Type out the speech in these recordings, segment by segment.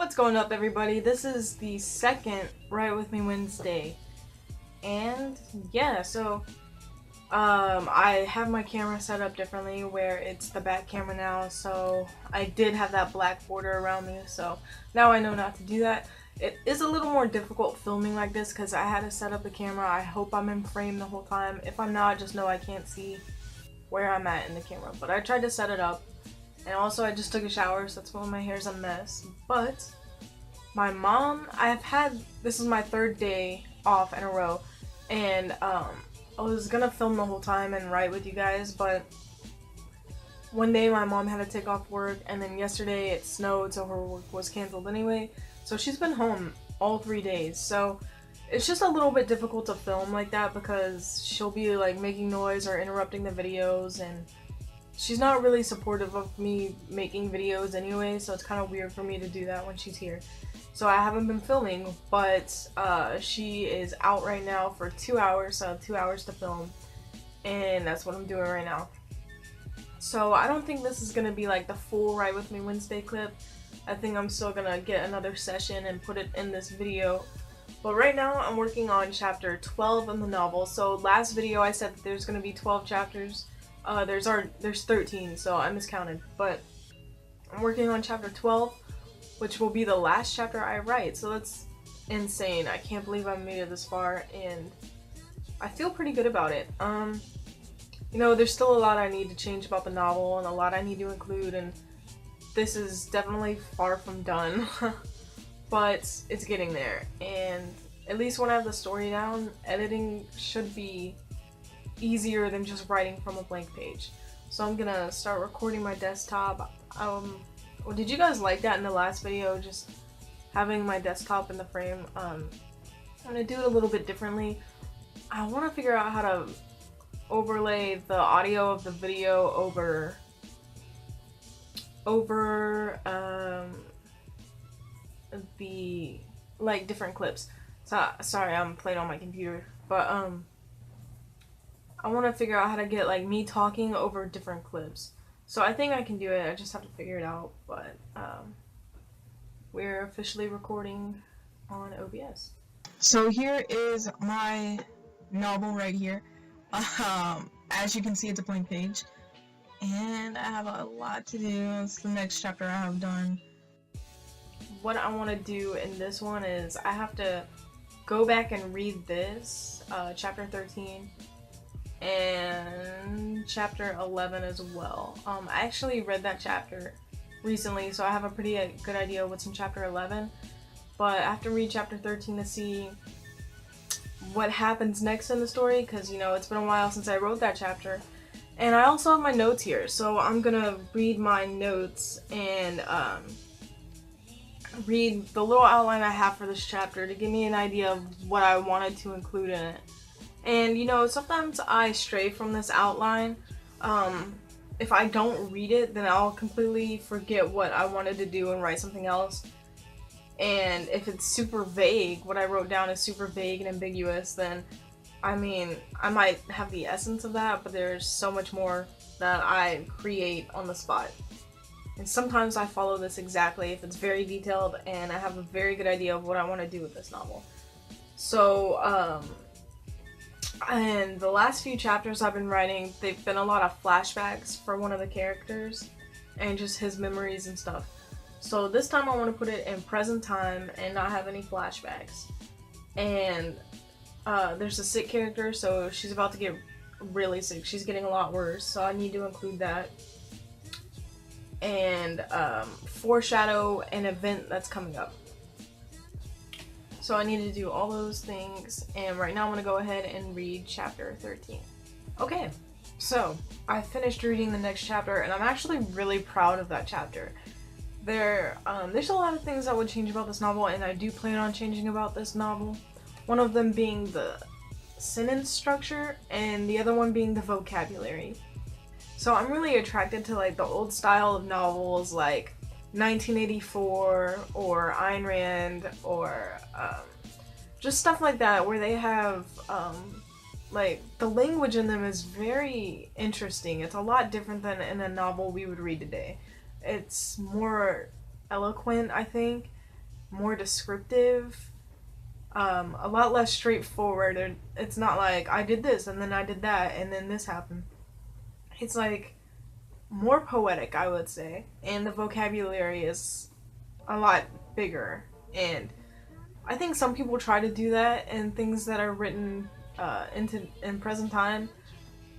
What's going up, everybody? This is the second Write With Me Wednesday. And yeah, I have my camera set up differently where it's the back camera now, so I did have that black border around me, so now I know not to do that. It is a little more difficult filming like this because I had to set up the camera. I hope I'm in frame the whole time. If I'm not, just know I can't see where I'm at in the camera. But I tried to set it up. And also I just took a shower, so that's why my hair's a mess. But my mom, this is my third day off in a row, and I was gonna film the whole time and write with you guys, but one day my mom had to take off work, and then yesterday it snowed, so her work was canceled anyway. So she's been home all 3 days, so it's just a little bit difficult to film like that because she'll be like making noise or interrupting the videos, and she's not really supportive of me making videos anyway, so it's kind of weird for me to do that when she's here. So I haven't been filming, but she is out right now for 2 hours, so I have 2 hours to film, and that's what I'm doing right now. So I don't think this is going to be like the full Write With Me Wednesday clip. I think I'm still going to get another session and put it in this video. But right now I'm working on chapter 12 in the novel. So last video I said that there's going to be 12 chapters. There's 13, so I miscounted, but I'm working on chapter 12, which will be the last chapter I write, so that's insane. I can't believe I made it this far, and I feel pretty good about it. You know, there's still a lot I need to change about the novel, and a lot I need to include, and this is definitely far from done, but it's getting there, and at least when I have the story down, editing should be easier than just writing from a blank page. So I'm gonna start recording my desktop. Did you guys like that in the last video, just having my desktop in the frame? I'm gonna do it a little bit differently. I want to figure out how to overlay the audio of the video over the like different clips. So sorry, I'm playing on my computer, but I want to figure out how to get like me talking over different clips. So I think I can do it, I just have to figure it out, but we're officially recording on OBS. So here is my novel right here. As you can see, it's a blank page, and I have a lot to do. It's the next chapter I have done. What I want to do in this one is I have to go back and read this, chapter 13, and chapter 11 as well. I actually read that chapter recently, so I have a pretty good idea of what's in chapter 11, but I have to read chapter 13 to see what happens next in the story, because you know, it's been a while since I wrote that chapter. And I also have my notes here, so I'm gonna read my notes and read the little outline I have for this chapter to give me an idea of what I wanted to include in it. And you know, sometimes I stray from this outline. If I don't read it, then I'll completely forget what I wanted to do and write something else. And if it's super vague, what I wrote down is super vague and ambiguous, then I mean, I might have the essence of that, but there's so much more that I create on the spot. And sometimes I follow this exactly if it's very detailed and I have a very good idea of what I want to do with this novel. So, and the last few chapters I've been writing, they've been a lot of flashbacks for one of the characters and just his memories and stuff. So this time I want to put it in present time and not have any flashbacks. And there's a sick character, so she's about to get really sick. She's getting a lot worse, so I need to include that. And foreshadow an event that's coming up. So I need to do all those things, and right now I'm going to go ahead and read chapter 13. Okay, so I finished reading the next chapter, and I'm actually really proud of that chapter. There's a lot of things I would change about this novel, and I do plan on changing about this novel. One of them being the sentence structure, and the other one being the vocabulary. So I'm really attracted to like the old style of novels like 1984 or Ayn Rand or just stuff like that, where they have like the language in them is very interesting. It's a lot different than in a novel we would read today. It's more eloquent, I think, more descriptive, a lot less straightforward. It's not like I did this and then I did that and then this happened. It's like more poetic, I would say, and the vocabulary is a lot bigger. And I think some people try to do that in things that are written in present time,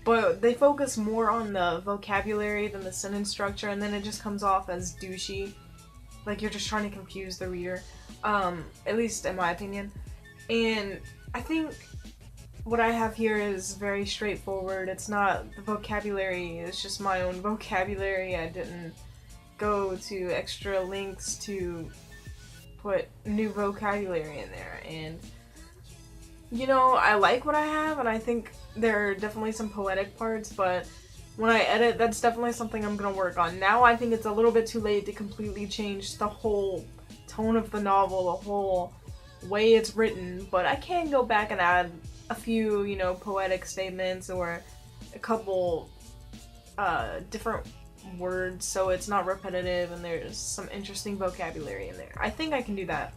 but they focus more on the vocabulary than the sentence structure, and then it just comes off as douchey, like you're just trying to confuse the reader, at least in my opinion. And I think what I have here is very straightforward. It's not the vocabulary, it's just my own vocabulary. I didn't go to extra links to put new vocabulary in there. And, you know, I like what I have, and I think there are definitely some poetic parts, but when I edit, that's definitely something I'm gonna work on. Now I think it's a little bit too late to completely change the whole tone of the novel, the whole way it's written, but I can go back and add a few, you know, poetic statements or a couple different words so it's not repetitive and there's some interesting vocabulary in there. I think I can do that.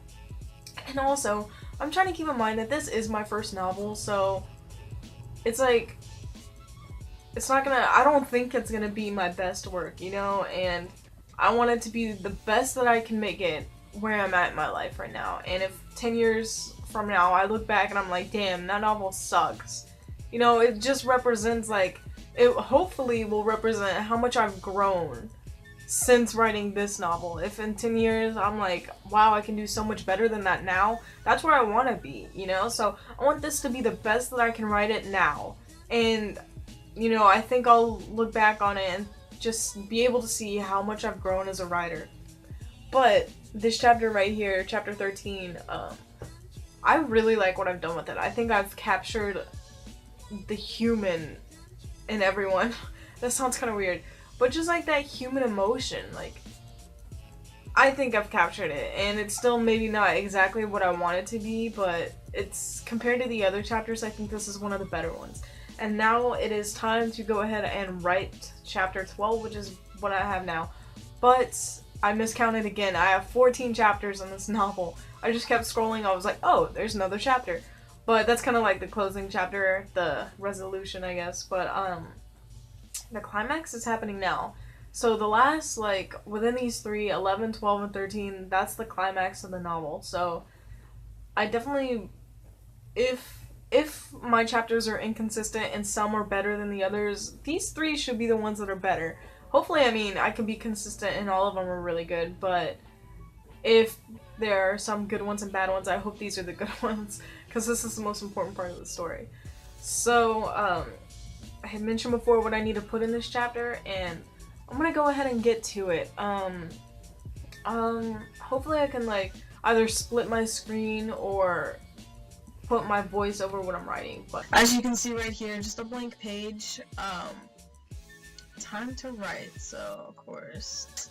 And also, I'm trying to keep in mind that this is my first novel, so it's like, it's not gonna, I don't think it's gonna be my best work, you know, and I want it to be the best that I can make it where I'm at in my life right now. And if 10 years from now I look back and I'm like, damn, that novel sucks, you know, it just represents, like, it hopefully will represent how much I've grown since writing this novel. If in 10 years I'm like, wow, I can do so much better than that now, that's where I want to be, you know? So I want this to be the best that I can write it now. And, you know, I think I'll look back on it and just be able to see how much I've grown as a writer. But this chapter right here, chapter 13, I really like what I've done with it. I think I've captured the human in everyone. That sounds kind of weird, but just like that human emotion, like, I think I've captured it, and it's still maybe not exactly what I want it to be, but it's, compared to the other chapters, I think this is one of the better ones. And now it is time to go ahead and write chapter 12, which is what I have now. But I miscounted again. I have 14 chapters in this novel. I just kept scrolling. I was like, oh, there's another chapter. But that's kind of like the closing chapter, the resolution, I guess. But the climax is happening now. So the last, like, within these three, 11, 12, and 13, that's the climax of the novel. So I definitely, if my chapters are inconsistent and some are better than the others, these three should be the ones that are better. Hopefully, I mean, I can be consistent and all of them are really good, but if there are some good ones and bad ones, I hope these are the good ones, because this is the most important part of the story. So, I had mentioned before what I need to put in this chapter, and I'm gonna go ahead and get to it. Hopefully I can, like, either split my screen or put my voice over what I'm writing, but as you can see right here, just a blank page. Time to write, so of course,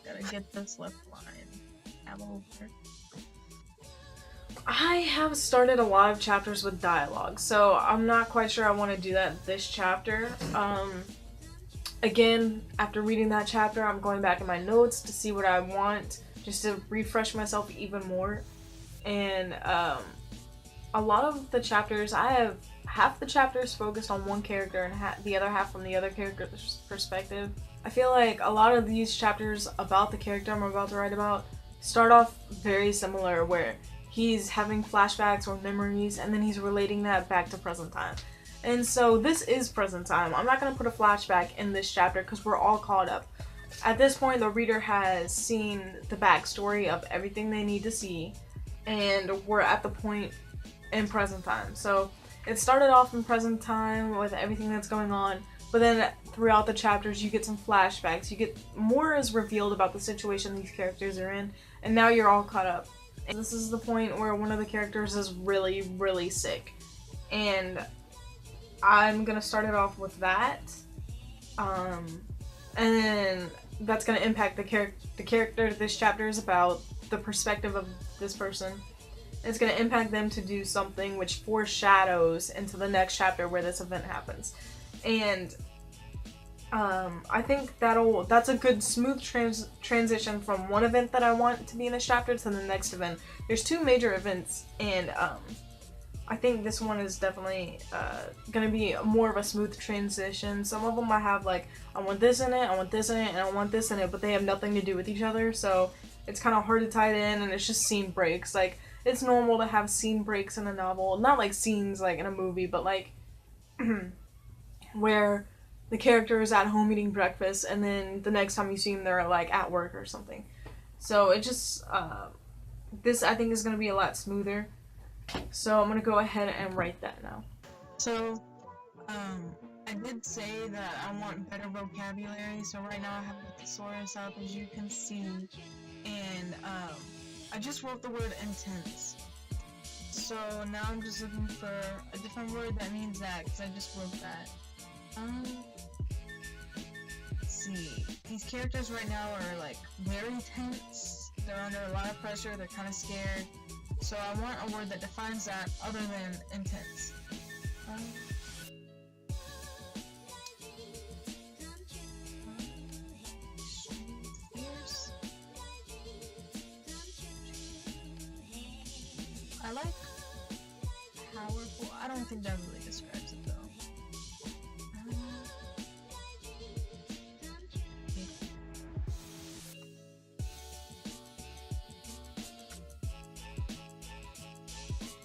gotta get this left line. I have started a lot of chapters with dialogue, so I'm not quite sure I want to do that this chapter. Again, after reading that chapter, I'm going back in my notes to see what I want, just to refresh myself even more. And a lot of the chapters, I have half the chapters focused on one character and the other half from the other character's perspective. I feel like a lot of these chapters about the character I'm about to write about start off very similar, where he's having flashbacks or memories and then he's relating that back to present time. And so this is present time. I'm not going to put a flashback in this chapter because we're all caught up. At this point, the reader has seen the backstory of everything they need to see, and we're at the point in present time. So it started off in present time with everything that's going on, but then throughout the chapters you get some flashbacks, you get more is revealed about the situation these characters are in, and now you're all caught up. And this is the point where one of the characters is really, really sick, and I'm gonna start it off with that, and then that's gonna impact the character this chapter is about, the perspective of this person. It's gonna impact them to do something which foreshadows into the next chapter where this event happens. And I think that's a good smooth transition from one event that I want to be in this chapter to the next event. There's two major events, and I think this one is definitely gonna be more of a smooth transition. Some of them I have like, I want this in it, I want this in it, and I want this in it, but they have nothing to do with each other, so it's kind of hard to tie it in, and it's just scene breaks. Like, it's normal to have scene breaks in a novel, not like scenes like in a movie, but like where the character is at home eating breakfast, and then the next time you see them, they're like at work or something. So it just this I think is gonna be a lot smoother. So I'm gonna go ahead and write that now. So, I did say that I want better vocabulary, so right now I have the thesaurus up, as you can see, and I just wrote the word intense. So now I'm just looking for a different word that means that, because I just wrote that. Let's see. These characters right now are like very tense. They're under a lot of pressure. They're kind of scared. So I want a word that defines that other than intense. Fierce. I like powerful. I don't think that really describes it though.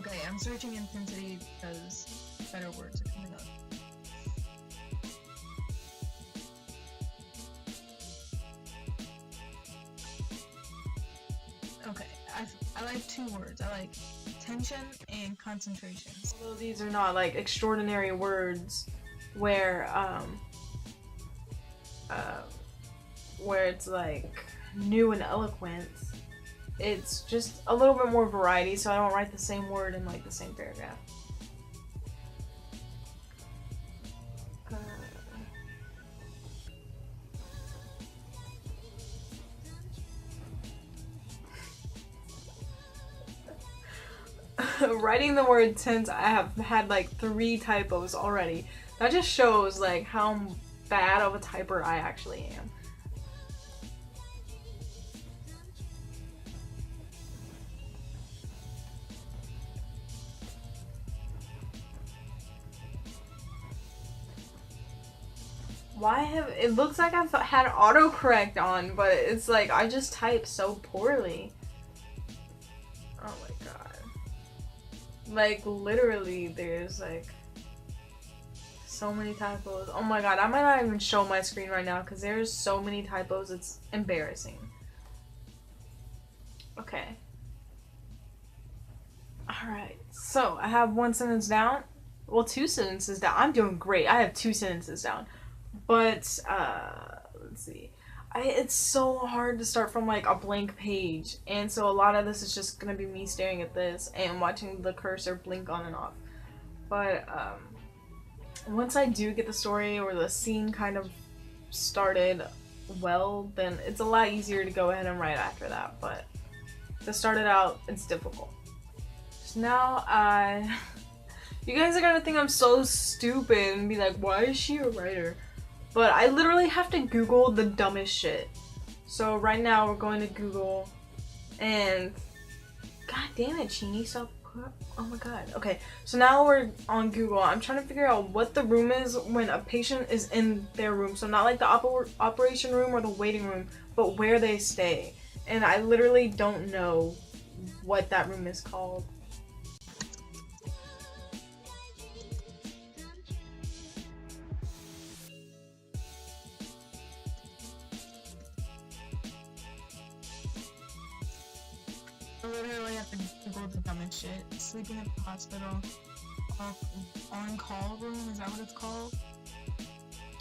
Okay, I'm searching intensity because better words are coming up. Okay, I like two words. I like tension and concentration. Although these are not like extraordinary words where it's like new and eloquent, it's just a little bit more variety, so I don't write the same word in like the same paragraph. Writing the word tense, I have had like 3 typos already. That just shows like how bad of a typer I actually am. It looks like I've had autocorrect on, but it's like I just type so poorly. Oh my god. Like literally there's like so many typos. Oh my god, I might not even show my screen right now because there's so many typos, it's embarrassing. Okay. Alright, so I have 1 sentence down. Well, 2 sentences down. I'm doing great. I have 2 sentences down. But, let's see. It's so hard to start from like a blank page, and so a lot of this is just gonna be me staring at this and watching the cursor blink on and off. But, once I do get the story or the scene kind of started well, then it's a lot easier to go ahead and write after that. But to start it out, it's difficult. So now you guys are gonna think I'm so stupid and be like, why is she a writer? But I literally have to Google the dumbest shit. So right now we're going to Google, and god damn it, Chini, stop. Oh my god. Okay, so now we're on Google. I'm trying to figure out what the room is when a patient is in their room. So not like the operation room or the waiting room, but where they stay. And I literally don't know what that room is called. I literally have to Google the dumbest shit. Sleeping at the hospital. On-call room, is that what it's called?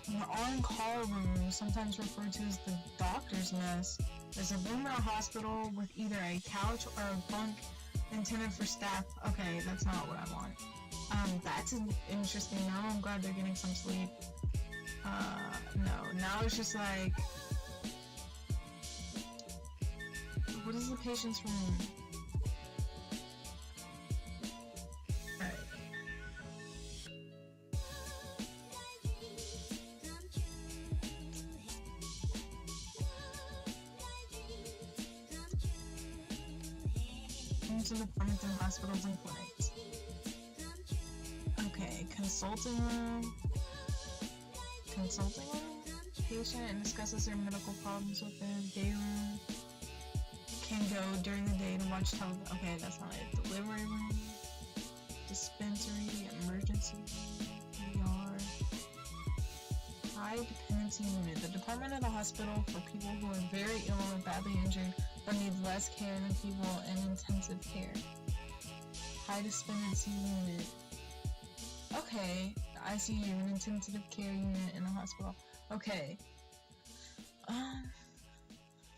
An on-call room, sometimes referred to as the doctor's mess, is a room in a hospital with either a couch or a bunk intended for staff. Okay, that's not what I want. That's interesting. Now I'm glad they're getting some sleep. No, now it's just like, what is the patient's room? rooms and departments in hospitals and clinics. Okay, consulting room. Patient and discusses their medical problems with them. Day room. Can go during the day to watch television. Okay, that's not it. Delivery room. Dispensary. Emergency room. ER. High dependency unit. The department of the hospital for people who are very ill or badly injured but need less care than people in intensive care. High dependency unit. Okay, the ICU, an intensive care unit in a hospital. Okay.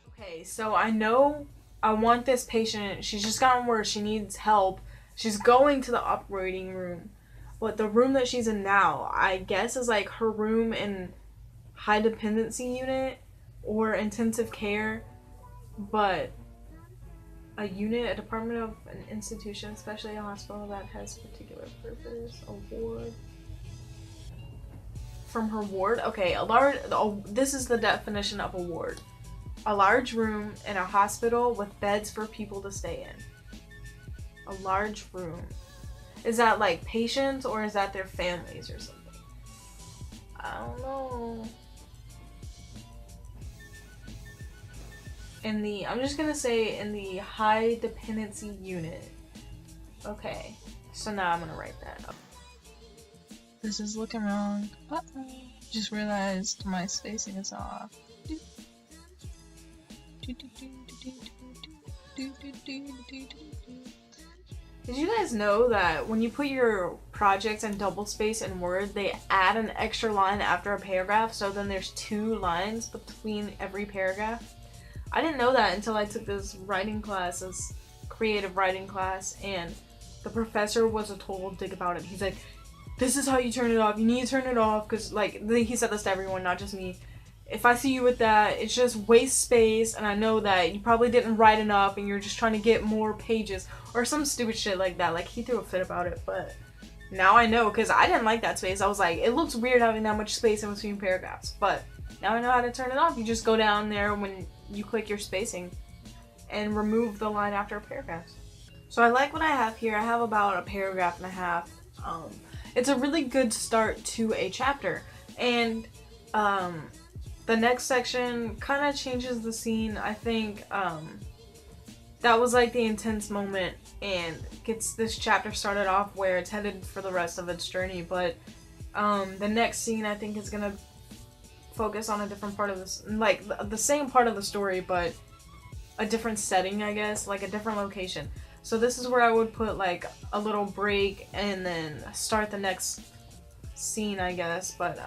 Okay, so I know I want this patient. She's just gotten worse. She needs help. She's going to the operating room. But the room that she's in now, I guess, is like her room in high dependency unit or intensive care. But a unit, a department of an institution, especially a hospital that has particular purpose, a ward. From her ward? Okay, this is the definition of a ward. A large room in a hospital with beds for people to stay in. A large room. Is that like patients or is that their families or something? I don't know. I'm just gonna say in the high dependency unit. Okay, so now I'm gonna write that up. This is looking wrong. Just realized my spacing is off. Did you guys know that when you put your projects in double space in Word, they add an extra line after a paragraph, so then there's 2 lines between every paragraph? I didn't know that until I took this writing class, this creative writing class, and the professor was a total dick about it. He's like, this is how you turn it off. You need to turn it off, because, like, he said this to everyone, not just me. If I see you with that, it's just waste space, and I know that you probably didn't write enough, and you're just trying to get more pages, or some stupid shit like that. Like, he threw a fit about it, but now I know, because I didn't like that space. I was like, it looks weird having that much space in between paragraphs, but now I know how to turn it off. You just go down there when you click your spacing and remove the line after a paragraph. So I like what I have here. I have about a paragraph and a half. It's a really good start to a chapter, and the next section kind of changes the scene. I think that was like the intense moment and gets this chapter started off where it's headed for the rest of its journey. But the next scene I think is gonna focus on a different part of this, like the same part of the story, but a different setting, I guess, like a different location. So this is where I would put like a little break and then start the next scene, I guess. But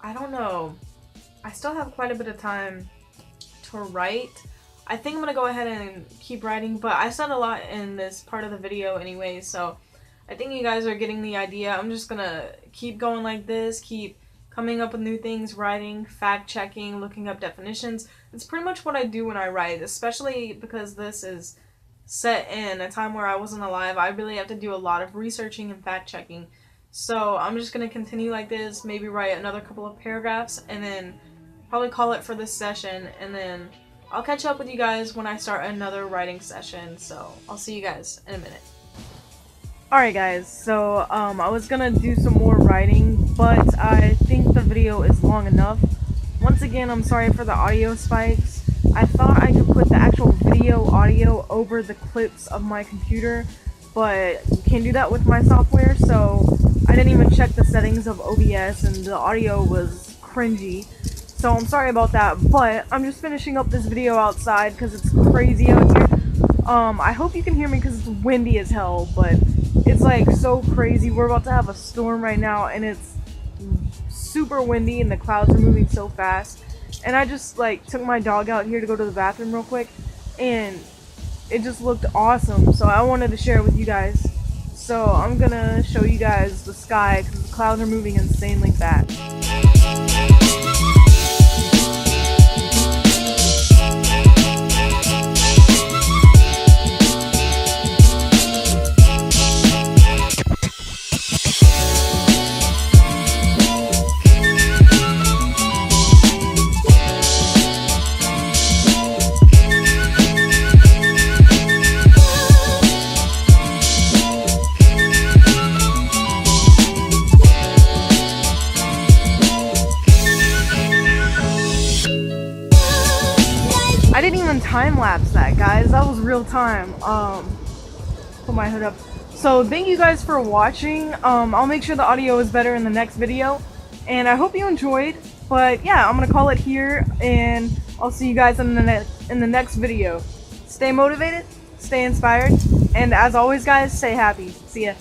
I don't know. I still have quite a bit of time to write. I think I'm gonna go ahead and keep writing, but I said a lot in this part of the video anyway, so I think you guys are getting the idea. I'm just gonna keep going like this, keep coming up with new things, writing, fact-checking, looking up definitions. It's pretty much what I do when I write, especially because this is set in a time where I wasn't alive. I really have to do a lot of researching and fact-checking. So I'm just going to continue like this, maybe write another couple of paragraphs, and then probably call it for this session, and then I'll catch up with you guys when I start another writing session. So I'll see you guys in a minute. Alright guys, so I was gonna do some more writing, but I think the video is long enough. Once again, I'm sorry for the audio spikes. I thought I could put the actual video audio over the clips of my computer, but you can't do that with my software, so I didn't even check the settings of OBS and the audio was cringy. So I'm sorry about that, but I'm just finishing up this video outside because it's crazy out here. I hope you can hear me because it's windy as hell, but it's like so crazy. We're about to have a storm right now and it's super windy and the clouds are moving so fast. And I just like took my dog out here to go to the bathroom real quick and it just looked awesome. So I wanted to share it with you guys. So I'm gonna show you guys the sky because the clouds are moving insanely fast. I didn't even time lapse that, guys. That was real time. Put my hood up. So thank you guys for watching. I'll make sure the audio is better in the next video, and I hope you enjoyed. But yeah, I'm gonna call it here, and I'll see you guys in the next video. Stay motivated, stay inspired, and as always, guys, stay happy. See ya.